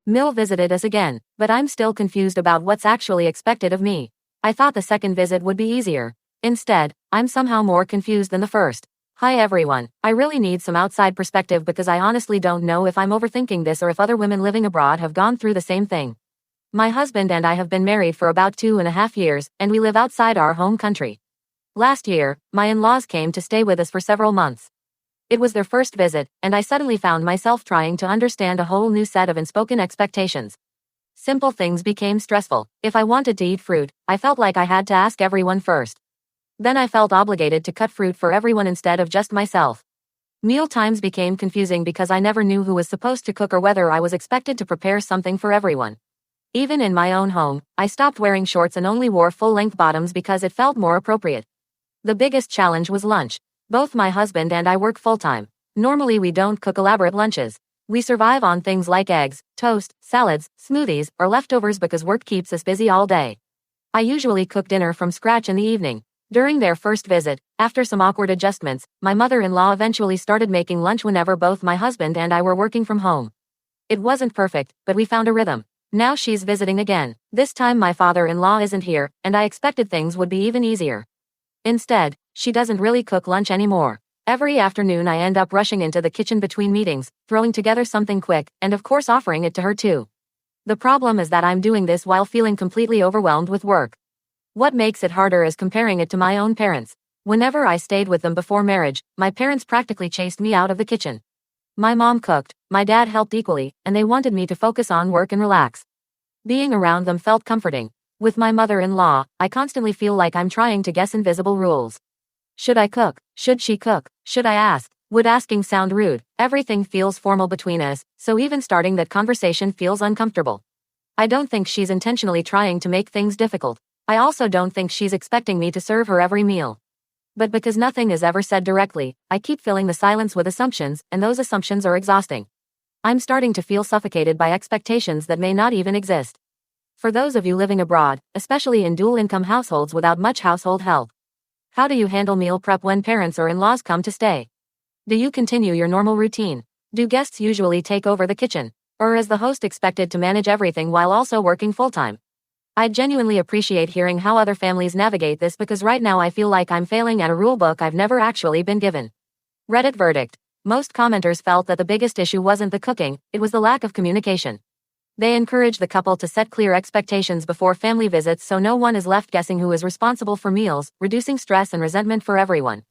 Mill visited us again, but I'm still confused about what's actually expected of me. I thought the second visit would be easier. Instead, I'm somehow more confused than the first. Hi everyone, I really need some outside perspective because I honestly don't know if I'm overthinking this or if other women living abroad have gone through the same thing. My husband and I have been married for about 2.5 years, and we live outside our home country. Last year, my in-laws came to stay with us for several months. It was their first visit, and I suddenly found myself trying to understand a whole new set of unspoken expectations. Simple things became stressful. If I wanted to eat fruit, I felt like I had to ask everyone first. Then I felt obligated to cut fruit for everyone instead of just myself. Meal times became confusing because I never knew who was supposed to cook or whether I was expected to prepare something for everyone. Even in my own home, I stopped wearing shorts and only wore full-length bottoms because it felt more appropriate. The biggest challenge was lunch. Both my husband and I work full-time. Normally we don't cook elaborate lunches. We survive on things like eggs, toast, salads, smoothies, or leftovers because work keeps us busy all day. I usually cook dinner from scratch in the evening. During their first visit, after some awkward adjustments, my mother-in-law eventually started making lunch whenever both my husband and I were working from home. It wasn't perfect, but we found a rhythm. Now she's visiting again. This time my father-in-law isn't here, and I expected things would be even easier. Instead, she doesn't really cook lunch anymore. Every afternoon I end up rushing into the kitchen between meetings, throwing together something quick, and of course offering it to her too. The problem is that I'm doing this while feeling completely overwhelmed with work. What makes it harder is comparing it to my own parents. Whenever I stayed with them before marriage, my parents practically chased me out of the kitchen. My mom cooked, my dad helped equally, and they wanted me to focus on work and relax. Being around them felt comforting. With my mother-in-law, I constantly feel like I'm trying to guess invisible rules. Should I cook? Should she cook? Should I ask? Would asking sound rude? Everything feels formal between us, so even starting that conversation feels uncomfortable. I don't think she's intentionally trying to make things difficult. I also don't think she's expecting me to serve her every meal. But because nothing is ever said directly, I keep filling the silence with assumptions, and those assumptions are exhausting. I'm starting to feel suffocated by expectations that may not even exist. For those of you living abroad, especially in dual-income households without much household help, how do you handle meal prep when parents or in-laws come to stay? Do you continue your normal routine? Do guests usually take over the kitchen? Or is the host expected to manage everything while also working full-time? I'd genuinely appreciate hearing how other families navigate this because right now I feel like I'm failing at a rulebook I've never actually been given. Reddit verdict. Most commenters felt that the biggest issue wasn't the cooking, it was the lack of communication. They encourage the couple to set clear expectations before family visits so no one is left guessing who is responsible for meals, reducing stress and resentment for everyone.